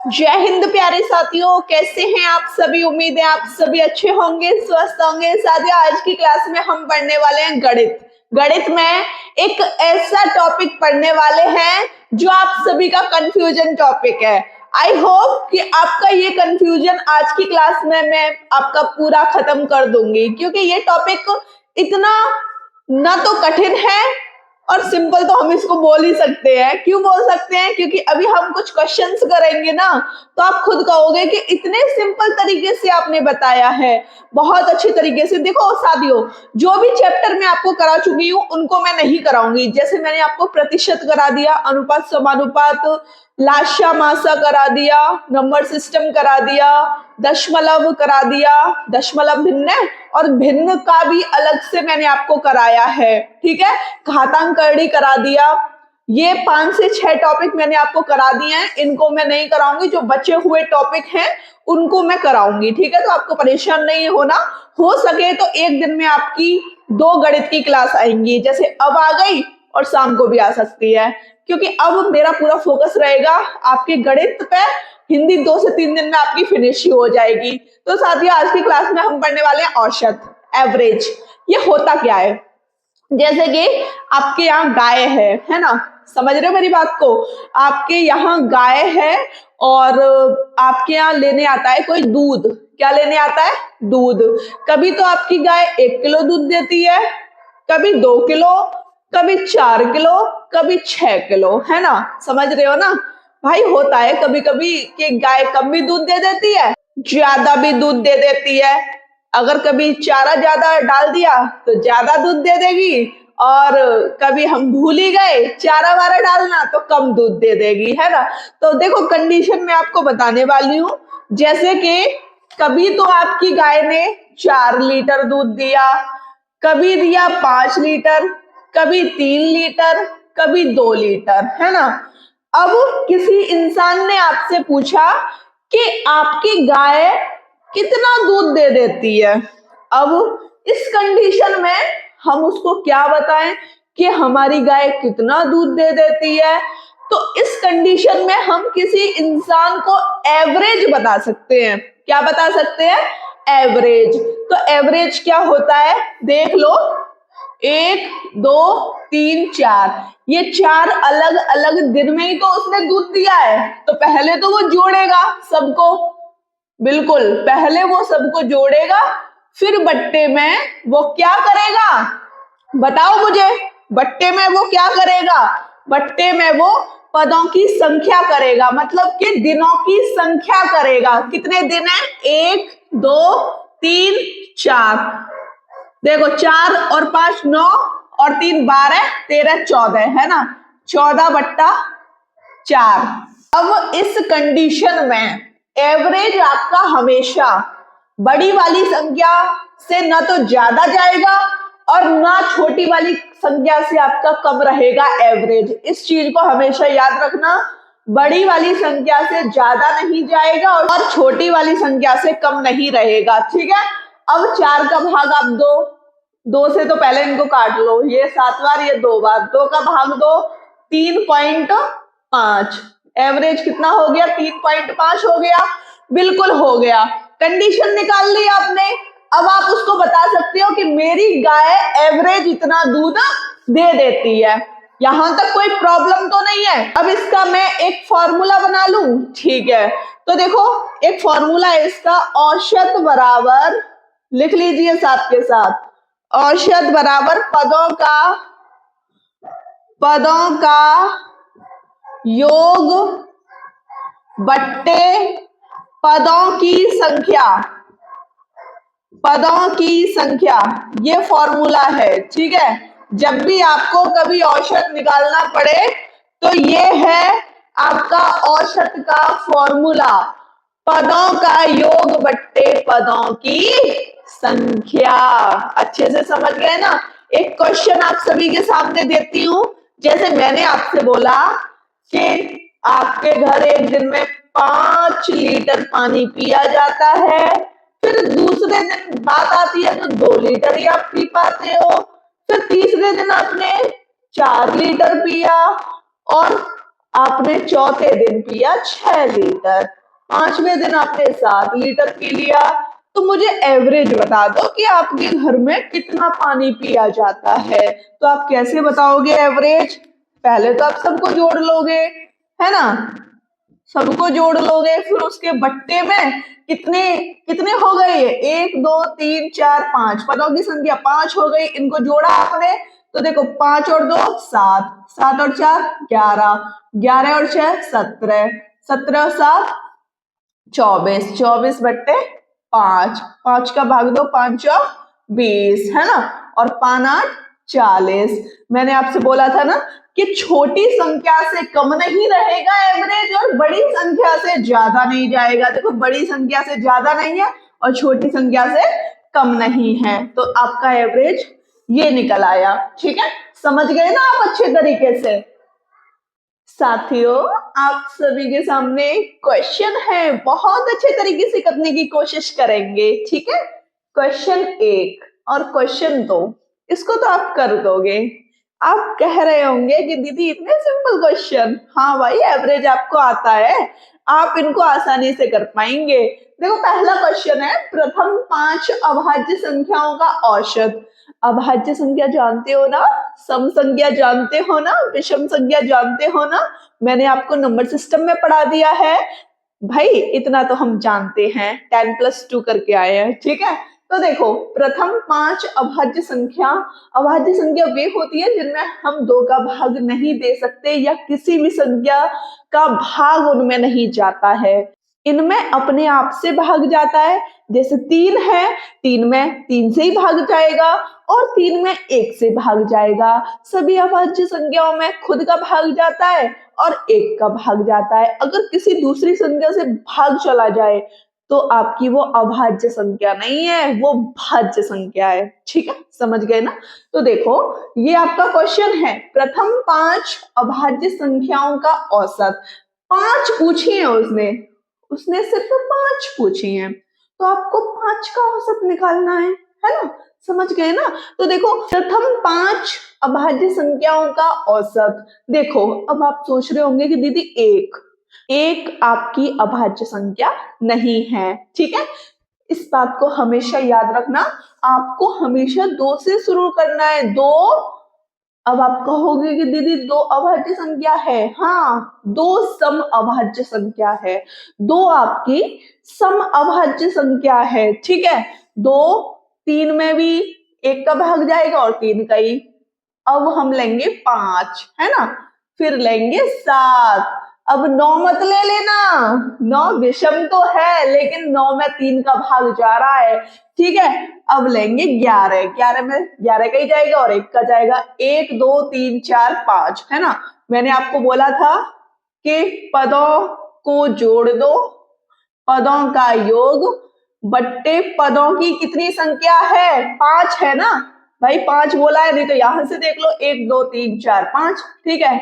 जय हिंद प्यारे साथियों, कैसे हैं आप सभी। उम्मीद है आप सभी अच्छे होंगे, स्वस्थ होंगे। साथियों, आज की क्लास में हम पढ़ने वाले हैं गणित। गणित में एक ऐसा टॉपिक पढ़ने वाले हैं जो आप सभी का कंफ्यूजन टॉपिक है। आई होप कि आपका ये कंफ्यूजन आज की क्लास में मैं आपका पूरा खत्म कर दूंगी, क्योंकि ये टॉपिक इतना ना तो कठिन है और सिंपल तो हम इसको बोल ही सकते हैं। क्यों बोल सकते हैं? क्योंकि अभी हम कुछ क्वेश्चंस करेंगे ना, तो आप खुद कहोगे कि इतने सिंपल तरीके से आपने बताया है, बहुत अच्छे तरीके से। देखो साथियों, जो भी चैप्टर मैं आपको करा चुकी हूँ उनको मैं नहीं कराऊंगी। जैसे मैंने आपको प्रतिशत करा दिया, अनुपात समानुपात, लाशा मासा करा दिया, नंबर सिस्टम करा दिया, दशमलव करा दिया, दशमलव भिन्न और भिन्न का भी अलग से मैंने आपको कराया है। ठीक है, घातांकरणी करा दिया। ये 5 से 6 टॉपिक मैंने आपको करा दिए हैं, इनको मैं नहीं कराऊंगी। जो बचे हुए टॉपिक हैं उनको मैं कराऊंगी। ठीक है, तो आपको परेशान नहीं होना। हो सके तो एक दिन में आपकी 2 गणित की क्लास आएंगी, जैसे अब आ गई और शाम को भी आ सकती है, क्योंकि अब मेरा पूरा फोकस रहेगा आपके गणित पे। हिंदी 2 से 3 दिन में आपकी फिनिश ही हो जाएगी। तो साथियों, आज की क्लास में हम पढ़ने वाले हैं औसत, एवरेज। ये होता क्या है? जैसे कि आपके यहाँ गाय है ना, समझ रहे हो मेरी बात को। आपके यहाँ गाय है और आपके यहाँ लेने आता है कोई दूध। क्या लेने आता है? दूध। कभी तो आपकी गाय 1 किलो दूध देती है, कभी 2 किलो, कभी 4 किलो, कभी 6 किलो, है ना। समझ रहे हो ना भाई। होता है कभी कभी कि गाय कम भी दूध दे देती है, ज्यादा भी दूध दे देती है। अगर कभी चारा ज्यादा डाल दिया तो ज्यादा दूध दे देगी, और कभी हम भूल ही गए चारा वारा डालना तो कम दूध दे देगी, है ना। तो देखो, कंडीशन मैं आपको बताने वाली हूँ। जैसे कि कभी तो आपकी गाय ने 4 लीटर दूध दिया, कभी दिया 5 लीटर, कभी 3 लीटर, कभी 2 लीटर, है ना। अब किसी इंसान ने आपसे पूछा कि आपकी गाय कितना दूध दे देती है। अब इस कंडीशन में हम उसको क्या बताएं कि हमारी गाय कितना दूध दे देती है। तो इस कंडीशन में हम किसी इंसान को एवरेज बता सकते हैं। क्या बता सकते हैं? एवरेज। तो एवरेज क्या होता है देख लो। 1 2 3 4, ये 4 अलग अलग दिन में ही तो उसने दूध दिया है, तो पहले तो वो जोड़ेगा सबको। बिल्कुल, पहले वो सबको जोड़ेगा, फिर बट्टे में वो क्या करेगा? बताओ मुझे। बट्टे में वो क्या करेगा? बट्टे में वो पदों की संख्या करेगा, मतलब कि दिनों की संख्या करेगा। कितने दिन है? 1 2 3 4। देखो, 4 और 5 9 और 3 12 13 14, है ना। 14 बट्टा 4। अब इस कंडीशन में एवरेज आपका हमेशा बड़ी वाली संख्या से ना तो ज्यादा जाएगा और ना छोटी वाली संख्या से आपका कम रहेगा एवरेज। इस चीज को हमेशा याद रखना। बड़ी वाली संख्या से ज्यादा नहीं जाएगा और छोटी वाली संख्या से कम नहीं रहेगा। ठीक है। अब 4 का भाग आप 2 से तो पहले इनको काट लो। ये 7 बार, ये 2 बार। 2 का भाग 2, 3.5। एवरेज कितना हो गया? 3.5 हो गया। बिल्कुल हो गया। कंडीशन निकाल ली आपने। अब आप उसको बता सकते हो कि मेरी गाय एवरेज इतना दूध दे देती है। यहां तक कोई प्रॉब्लम तो नहीं है। अब इसका मैं एक फॉर्मूला बना लूं। ठीक है, तो देखो, एक फॉर्मूला है इसका। औसत बराबर, लिख लीजिए साथ के साथ, औसत बराबर पदों का योग बट्टे पदों की संख्या। पदों की संख्या, ये फॉर्मूला है। ठीक है, जब भी आपको कभी औसत निकालना पड़े तो ये है आपका औसत का फॉर्मूला। पदों का योग बट्टे पदों की संख्या। अच्छे से समझ गए ना। एक क्वेश्चन आप सभी के सामने देती हूं। जैसे मैंने आपसे बोला कि आपके घर एक दिन में 5 लीटर पानी पिया जाता है, फिर दूसरे दिन बात आती है तो 2 लीटर ही आप पी पाते हो, फिर तीसरे दिन आपने 4 लीटर पिया, और आपने चौथे दिन पिया 6 लीटर, 5वें दिन आपने 7 लीटर पी लिया। तो मुझे एवरेज बता दो कि आपके घर में कितना पानी पिया जाता है। तो आप कैसे बताओगे एवरेज? पहले तो आप सबको जोड़ लोगे, है ना, सबको जोड़ लोगे, फिर उसके बट्टे में कितने कितने हो गए, ये 1 2 3 4 5 पदों की संख्या 5 हो गई, इनको जोड़ा आपने तो देखो 5 और 2 7, 7 और 4 11, 11 और 6 17, 17 और 7 24, 24 बट्टे 5, 5 का भाग दो 5 और 20, है ना, और 5 8 40। मैंने आपसे बोला था ना कि छोटी संख्या से कम नहीं रहेगा एवरेज और बड़ी संख्या से ज्यादा नहीं जाएगा। देखो बड़ी संख्या से ज्यादा नहीं है और छोटी संख्या से कम नहीं है, तो आपका एवरेज ये निकल आया। ठीक है, समझ गए ना आप अच्छे तरीके से। साथियों, आप सभी के सामने क्वेश्चन है, बहुत अच्छे तरीके से करने की कोशिश करेंगे। ठीक है, क्वेश्चन 1 और क्वेश्चन 2 इसको तो आप कर दोगे। आप कह रहे होंगे कि दीदी इतने सिंपल क्वेश्चन। हाँ भाई, एवरेज आपको आता है, आप इनको आसानी से कर पाएंगे। देखो पहला क्वेश्चन है, प्रथम 5 अभाज्य संख्याओं का औसत। अभाज्य संख्या जानते हो ना, सम संख्या जानते हो ना, विषम संख्या जानते हो ना, मैंने आपको नंबर सिस्टम में पढ़ा दिया है भाई, इतना तो हम जानते हैं, 10+2 करके आए हैं। ठीक है, तो देखो प्रथम 5 अभाज्य संख्या वे होती है जिनमें हम 2 का भाग नहीं दे सकते या किसी भी संख्या का भाग उनमें नहीं जाता है, इनमें अपने आप से भाग जाता है। जैसे 3 है, 3 में 3 से ही भाग जाएगा और 3 में 1 से भाग जाएगा। सभी अभाज्य संख्याओं में खुद का भाग जाता है और 1 का भाग जाता है। अगर किसी दूसरी संख्या से भाग चला जाए तो आपकी वो अभाज्य संख्या नहीं है, वो भाज्य संख्या है। ठीक है, समझ गए ना। तो देखो ये आपका क्वेश्चन है, प्रथम 5 अभाज्य संख्याओं का औसत। 5 पूछी है उसने सिर्फ 5 पूछी हैं, तो आपको 5 का औसत निकालना है ना, समझ गए ना। तो देखो प्रथम 5 अभाज्य संख्याओं का औसत। देखो अब आप सोच रहे होंगे कि दीदी एक आपकी अभाज्य संख्या नहीं है। ठीक है, इस बात को हमेशा याद रखना, आपको हमेशा 2 से शुरू करना है। 2, अब आप कहोगे कि दीदी 2 अभाज्य संख्या है। हाँ, 2 सम अभाज्य संख्या है, 2 आपकी सम अभाज्य संख्या है। ठीक है, 2 3 में भी 1 का भाग जाएगा और 3 का ही। अब हम लेंगे 5, है ना, फिर लेंगे 7। अब 9 मत ले लेना, 9 विषम तो है लेकिन 9 में 3 का भाग जा रहा है। ठीक है, अब लेंगे 11, 11 में 11 का ही जाएगा और 1 का जाएगा। 1 2 3 4 5, है ना। मैंने आपको बोला था कि पदों को जोड़ दो, पदों का योग बट्टे पदों की कितनी संख्या है, 5 है ना भाई, 5 बोला है, नहीं तो यहां से देख लो 1 2 3 4 5। ठीक है,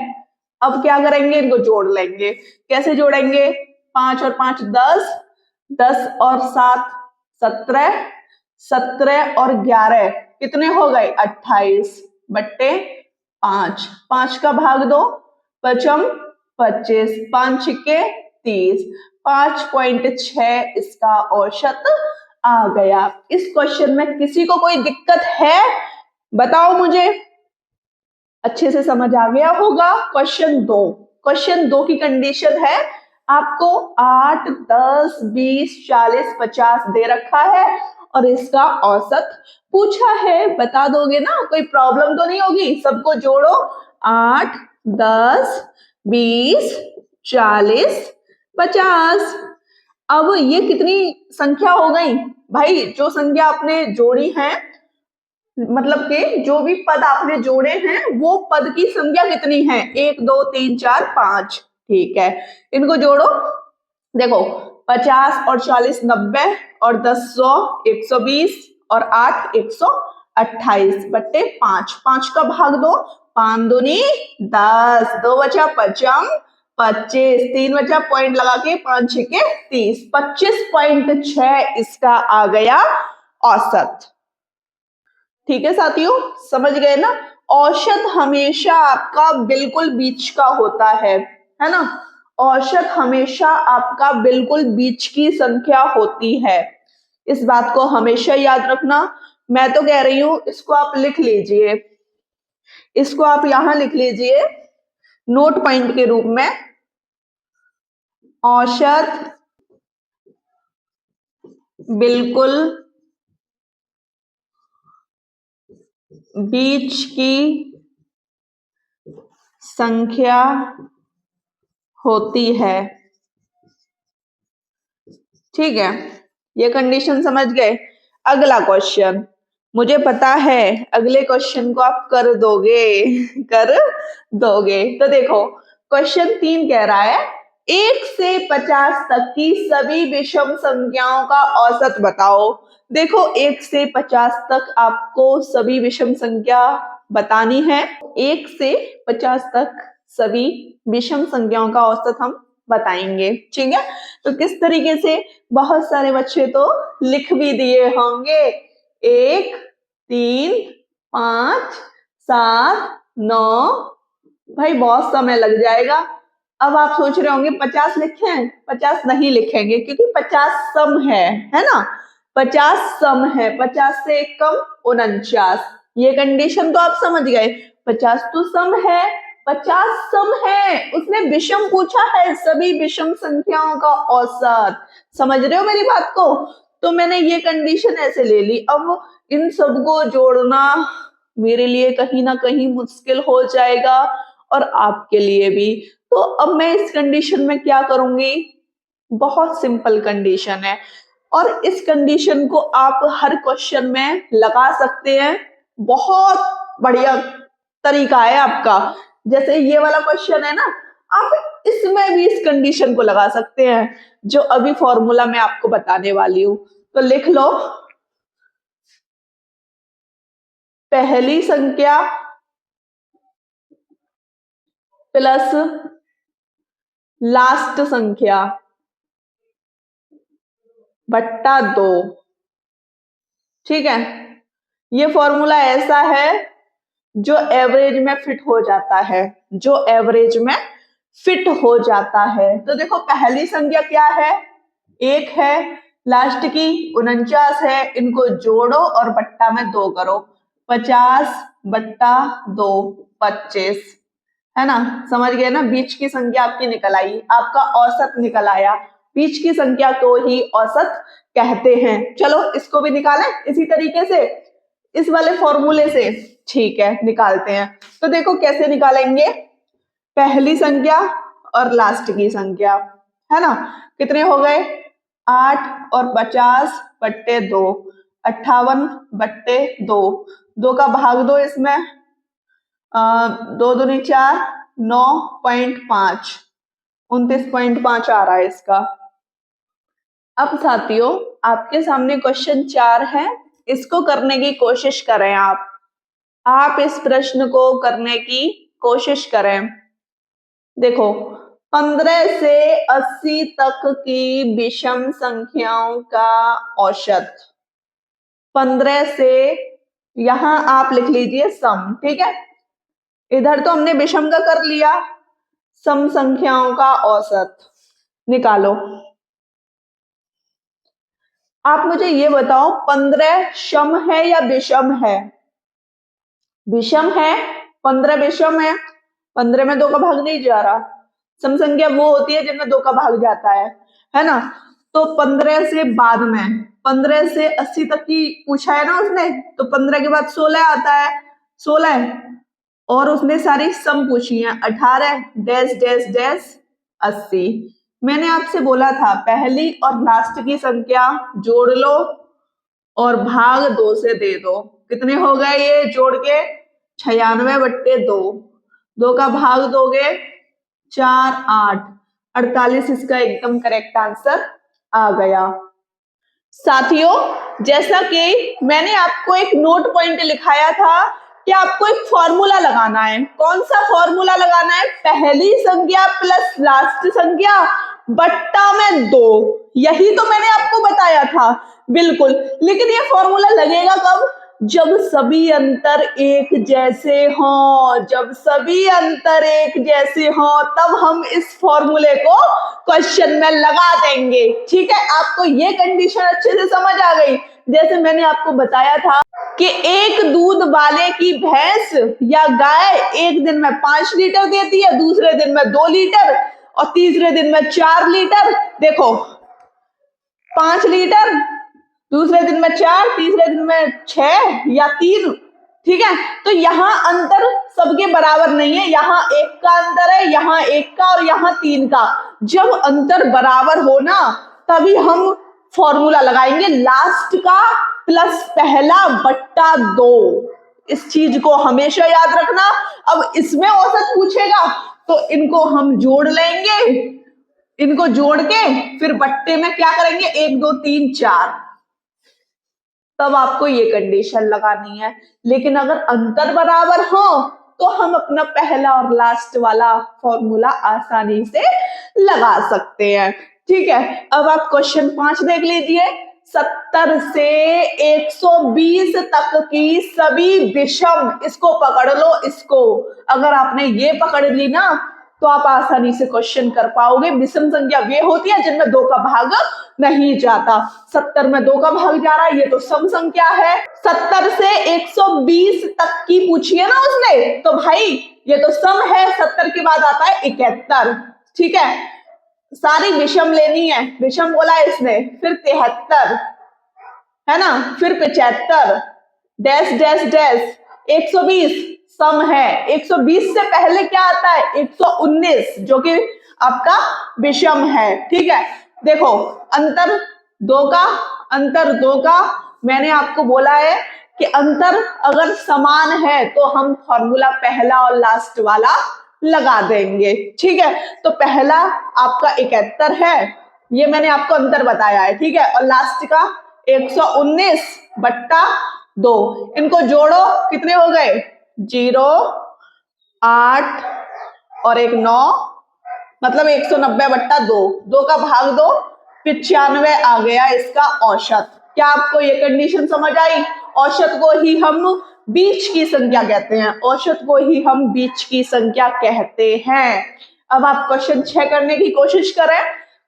अब क्या करेंगे, इनको जोड़ लेंगे। कैसे जोड़ेंगे, 5 और 5 10, 10 और 7 17, 17 और 11 कितने हो गए 28 बट्टे 5, 5 का भाग दो, पचम 25, 5 छिके 30, 5.6 इसका औसत आ गया। इस क्वेश्चन में किसी को कोई दिक्कत है, बताओ मुझे, अच्छे से समझ आ गया होगा। क्वेश्चन 2 की कंडीशन है, आपको 8 10 20 40 50 दे रखा है और इसका औसत पूछा है, बता दोगे ना, कोई प्रॉब्लम तो नहीं होगी। सबको जोड़ो, 8 10 20 40 50। अब ये कितनी संख्या हो गई भाई, जो संख्या आपने जोड़ी है, मतलब कि जो भी पद आपने जोड़े हैं वो पद की संख्या कितनी है, 1 2 3 4 5। ठीक है, इनको जोड़ो, देखो 50 और 40 90 और 10 100 120 और 8 128 बट्टे 5, 5 का भाग दो, 5 दूनी 10, 2 बचा पचम 25, 3 बचा पॉइंट लगा के 5 छिके 30, 25.6 इसका आ गया औसत। ठीक है साथियों, समझ गए ना। औसत हमेशा आपका बिल्कुल बीच का होता है। है ना। औसत हमेशा आपका बिल्कुल बीच की संख्या होती है, इस बात को हमेशा याद रखना। मैं तो कह रही हूं इसको आप लिख लीजिए, इसको आप यहां लिख लीजिए नोट पॉइंट के रूप में। औसत बिल्कुल बीच की संख्या होती है, ठीक है। ये कंडीशन समझ गए। अगला क्वेश्चन, मुझे पता है अगले क्वेश्चन को आप कर दोगे, कर दोगे। तो देखो क्वेश्चन 3 कह रहा है 1 से 50 तक की सभी विषम संख्याओं का औसत बताओ। देखो 1 से 50 तक आपको सभी विषम संख्या बतानी है। 1 से 50 तक सभी विषम संख्याओं का औसत हम बताएंगे, ठीक है। तो किस तरीके से, बहुत सारे बच्चे तो लिख भी दिए होंगे। 1, 3, 5, 7, 9, भाई बहुत समय लग जाएगा। अब आप सोच रहे होंगे 50 लिखें, 50 नहीं लिखेंगे क्योंकि 50 सम है ना। 50 सम है, 50 से एक कम 49। ये कंडीशन तो आप समझ गए। 50 तो सम है, 50 सम है, उसने विषम पूछा है, सभी विषम संख्याओं का औसत। समझ रहे हो मेरी बात को। तो मैंने ये कंडीशन ऐसे ले ली। अब इन सबको जोड़ना मेरे लिए कहीं ना कहीं मुश्किल हो जाएगा और आपके लिए भी। तो अब मैं इस कंडीशन में क्या करूंगी, बहुत सिंपल कंडीशन है और इस कंडीशन को आप हर क्वेश्चन में लगा सकते हैं। बहुत बढ़िया तरीका है आपका। जैसे ये वाला क्वेश्चन है ना, आप इसमें भी इस कंडीशन को लगा सकते हैं जो अभी फॉर्मूला मैं आपको बताने वाली हूं। तो लिख लो, पहली संख्या प्लस लास्ट संख्या बट्टा 2, ठीक है। ये फॉर्मूला ऐसा है जो एवरेज में फिट हो जाता है, जो एवरेज में फिट हो जाता है। तो देखो पहली संख्या क्या है, 1 है, लास्ट की 49 है, इनको जोड़ो और बट्टा में 2 करो। 50 बट्टा 2 25, है ना। समझ गए ना, बीच की संख्या आपकी निकल आई, आपका औसत निकल आया। बीच की संख्या को ही औसत कहते हैं। चलो इसको भी निकालें इसी तरीके से, इस वाले फॉर्मूले से, ठीक है निकालते हैं। तो देखो कैसे निकालेंगे, पहली संख्या और लास्ट की संख्या, है ना। कितने हो गए, 8 और 50 बट्टे 2, 58 बट्टे 2, 2 का भाग दो इसमें, 2 दूनी 4, 9.5, 29.5 आ रहा है इसका। अब साथियों आपके सामने क्वेश्चन 4 है, इसको करने की कोशिश करें आप इस प्रश्न को करने की कोशिश करें। देखो 15 से 80 तक की विषम संख्याओं का औसत, 15 से, यहां आप लिख लीजिए सम, ठीक है। इधर तो हमने विषम का कर लिया, सम संख्याओं का औसत निकालो। आप मुझे ये बताओ 15 सम है या विषम है, विषम है, 15 विषम है, 15 में 2 का भाग नहीं जा रहा। सम संख्या वो होती है जिनमें 2 का भाग जाता है ना। तो 15 से बाद में, 15 से 80 तक की पूछा है ना उसने, तो 15 के बाद 16 आता है, 16, और उसने सारी सम पूछी है, 18 डैश डैश डैश 80। मैंने आपसे बोला था पहली और लास्ट की संख्या जोड़ लो और भाग 2 से दे दो। कितने हो गए ये जोड़ के, 96 बट्टे 2, 2 का भाग दोगे 4, 8, 48 इसका एकदम करेक्ट आंसर आ गया। साथियों जैसा कि मैंने आपको एक नोट पॉइंट लिखाया था कि आपको एक फॉर्मूला लगाना है। कौन सा फॉर्मूला लगाना है, पहली संख्या प्लस लास्ट संख्या बट्टा में 2, यही तो मैंने आपको बताया था, बिल्कुल। लेकिन ये फॉर्मूला लगेगा कब, जब सभी अंतर एक जैसे हों, जब सभी अंतर एक जैसे हों, तब हम इस फॉर्मूले को क्वेश्चन में लगा देंगे। ठीक है, आपको ये कंडीशन अच्छे से समझ आ गई। जैसे मैंने आपको बताया था कि एक दूध वाले की भैंस या गाय एक दिन में 5 लीटर देती है, दूसरे दिन में 2 लीटर और तीसरे दिन में 4 लीटर। देखो 5 लीटर, दूसरे दिन में 4, तीसरे दिन में 6 या 3। ठीक है, तो यहाँ अंतर सबके बराबर नहीं है, यहाँ 1 का अंतर है, यहाँ 1 का और यहाँ 3 का। जब अंतर बराबर हो ना तभी हम फॉर्मूला लगाएंगे लास्ट का प्लस पहला बट्टा 2। इस चीज को हमेशा याद रखना। अब इसमें औसत पूछेगा तो इनको हम जोड़ लेंगे, इनको जोड़ के फिर बट्टे में क्या करेंगे 1 2 3 4, तब आपको ये कंडीशन लगानी है। लेकिन अगर अंतर बराबर हो तो हम अपना पहला और लास्ट वाला फॉर्मूला आसानी से लगा सकते हैं। ठीक है, अब आप क्वेश्चन 5 देख लीजिए। 70 से 120 तक की सभी विषम, इसको पकड़ लो, इसको अगर आपने ये पकड़ ली ना तो आप आसानी से क्वेश्चन कर पाओगे। विषम संख्या वे होती है जिनमें 2 का भाग नहीं जाता। 70 में 2 का भाग जा रहा है, ये तो सम संख्या है। 70 से 120 तक की पूछी है ना उसने, तो भाई ये तो सम है। 70 के बाद आता है 71। ठीक है, सारी विषम लेनी है, विषम बोला है इसने। फिर 73 है ना, फिर 75 डैश डैश डैश 120 सम है। 120 से पहले क्या आता है 119 जो कि आपका विषम है। ठीक है, देखो अंतर 2 का, अंतर 2 का। मैंने आपको बोला है कि अंतर अगर समान है तो हम फॉर्मूला पहला और लास्ट वाला लगा देंगे। ठीक है, तो पहला आपका 71 है, ये मैंने आपको अंतर बताया है। ठीक है, और लास्ट का 119 बट्टा 2। इनको जोड़ो, कितने हो गए 0 8 और 1 9, मतलब 190 बट्टा 2। 2 का भाग 2, 95 आ गया इसका औसत। क्या आपको ये कंडीशन समझ आई? औसत को ही हम बीच की संख्या कहते हैं, औसत को ही हम बीच की संख्या कहते हैं। अब आप क्वेश्चन 6 करने की कोशिश करें।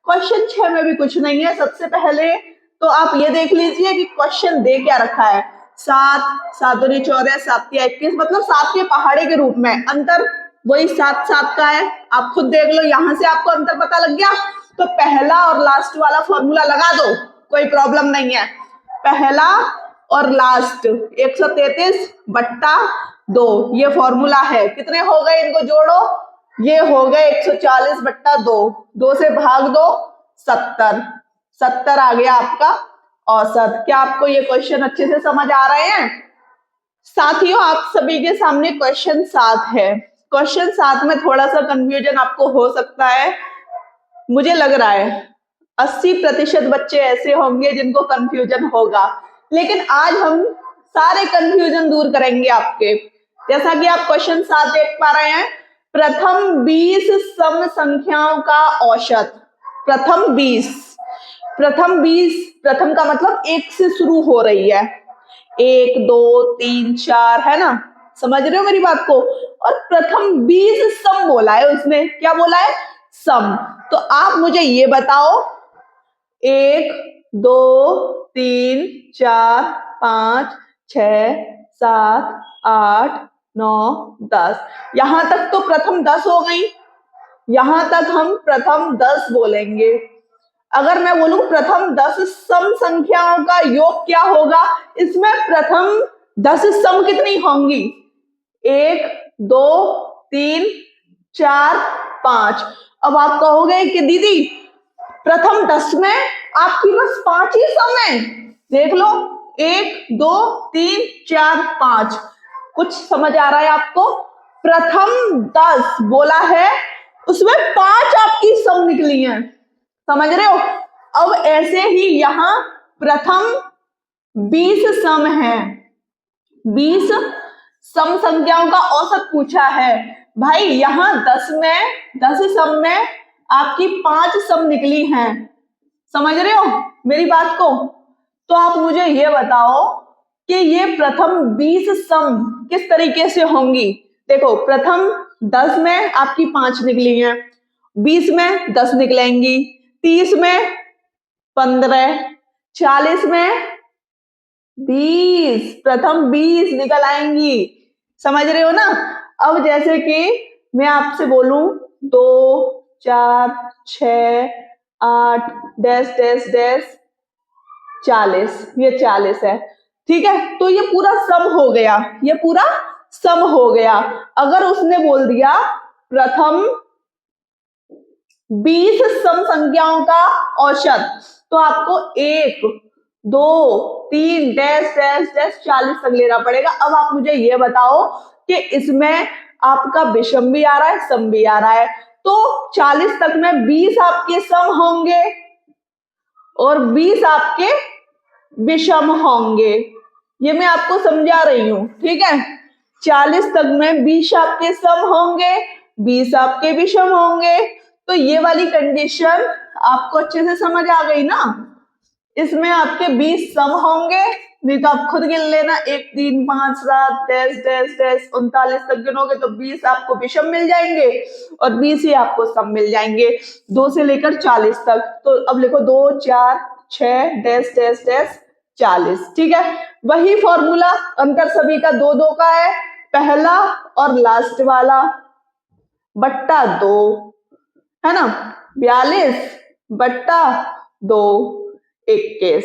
क्वेश्चन 6 में भी कुछ नहीं है। सबसे पहले तो आप ये देख लीजिए कि क्वेश्चन दे क्या रखा है। 7 7 दूनी 14 7 तिया 21, मतलब 7 के पहाड़े के रूप में। अंतर वही 7 7 का है, आप खुद देख लो। यहां से आपको अंतर पता लग गया तो पहला और लास्ट वाला फॉर्मूला लगा दो, कोई प्रॉब्लम नहीं है। पहला और लास्ट 133 बट्टा 2 ये फॉर्मूला है। कितने हो गए, इनको जोड़ो, ये हो गए 140 बट्टा 2। 2 से भाग दो 70, 70 आ गया आपका औसत। क्या आपको ये क्वेश्चन अच्छे से समझ आ रहे हैं? साथियों, आप सभी के सामने क्वेश्चन 7 है। क्वेश्चन 7 में थोड़ा सा कंफ्यूजन आपको हो सकता है, मुझे लग रहा है 80% बच्चे ऐसे होंगे जिनको कंफ्यूजन होगा, लेकिन आज हम सारे कंफ्यूजन दूर करेंगे आपके। जैसा कि आप क्वेश्चन 7 देख पा रहे हैं, प्रथम 20 सम संख्याओं का औसत। प्रथम 20, प्रथम 20, प्रथम का मतलब 1 से शुरू हो रही है, 1 2 3 4, है ना, समझ रहे हो मेरी बात को। और प्रथम 20 सम बोला है उसने, क्या बोला है, सम। तो आप मुझे ये बताओ 1 2 3 4 5 6 7 8 9 10, यहां तक तो प्रथम 10 हो गई। यहां तक हम प्रथम 10 बोलेंगे। अगर मैं बोलूं प्रथम 10 सम संख्याओं का योग क्या होगा, इसमें प्रथम 10 सम कितनी होंगी, 1 2 3 4 5। अब आप कहोगे कि दीदी प्रथम 10 में आपकी बस 5 ही सम है। देख लो 1 2 3 4 5, कुछ समझ आ रहा है आपको? प्रथम 10 बोला है, उसमें 5 आपकी सम निकली हैं, समझ रहे हो? अब ऐसे ही यहां प्रथम 20 सम है, 20 सम संख्याओं का औसत पूछा है। भाई यहां 10 सम में आपकी 5 सम निकली हैं, समझ रहे हो मेरी बात को? तो आप मुझे ये बताओ कि ये प्रथम 20 सम किस तरीके से होंगी। देखो, प्रथम 10 में आपकी 5 निकली हैं, 20 में 10 निकलेंगी, 30 में 15, 40 में 20, प्रथम 20 निकल आएंगी। समझ रहे हो ना। अब जैसे कि मैं आपसे बोलूं 2, 4, 6, 8 डैश डैश डैश 40, ये 40 है, ठीक है। तो ये पूरा सम हो गया, ये पूरा सम हो गया। अगर उसने बोल दिया प्रथम 20 सम संख्याओं का औसत, तो आपको 1, 2, 3 डैश डैश डैश 40 तक लेना पड़ेगा। अब आप मुझे ये बताओ कि इसमें आपका विषम भी आ रहा है, सम भी आ रहा है, तो 40 तक में 20 आपके सम होंगे और 20 आपके विषम होंगे। ये मैं आपको समझा रही हूं, ठीक है। 40 तक में 20 आपके सम होंगे, 20 आपके विषम होंगे। तो ये वाली कंडीशन आपको अच्छे से समझ आ गई ना। इसमें आपके 20 सम होंगे, नहीं तो आप खुद गिन लेना, 1, 3, 5, 7 डैश डैश डैश 39 तक गिनोगे तो 20 आपको विषम मिल जाएंगे और 20 ही आपको सम मिल जाएंगे, 2 से लेकर 40 तक। तो अब लिखो 2, 4, 6 डैश डैश डैश 40, ठीक है। वही फॉर्मूला, अंतर सभी का 2, 2 का है, पहला और लास्ट वाला बट्टा 2, है ना। 42 बट्टा 2 21,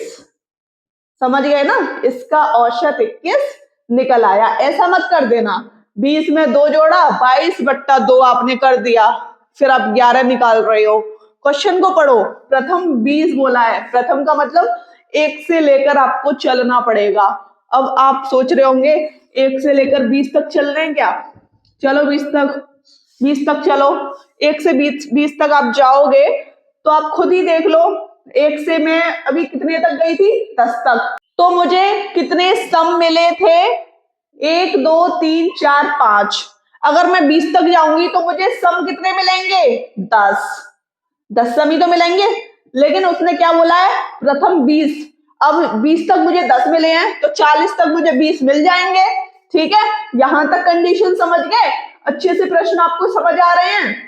समझ गए ना। इसका औसत 21 निकल आया। ऐसा मत कर देना 20 में 2 जोड़ा 22 बट्टा 2 आपने कर दिया, फिर आप 11 निकाल रहे हो। क्वेश्चन को पढ़ो, प्रथम 20 बोला है, प्रथम का मतलब 1 से लेकर आपको चलना पड़ेगा। अब आप सोच रहे होंगे 1 से लेकर 20 तक चल रहे हैं क्या, चलो 20 तक चलो। 1 से 20 तक आप जाओगे तो आप खुद ही देख लो, 1 से मैं अभी कितने तक गई थी, 10 तक, तो मुझे कितने सम मिले थे, 1, 2, 3, 4, 5। अगर मैं 20 तक जाऊंगी तो मुझे सम कितने मिलेंगे, 10 सम ही तो मिलेंगे। लेकिन उसने क्या बोला है, प्रथम 20। अब 20 तक मुझे 10 मिले हैं तो 40 तक मुझे 20 मिल जाएंगे, ठीक है। यहां तक कंडीशन समझ गए, अच्छे से प्रश्न आपको समझ आ रहे हैं।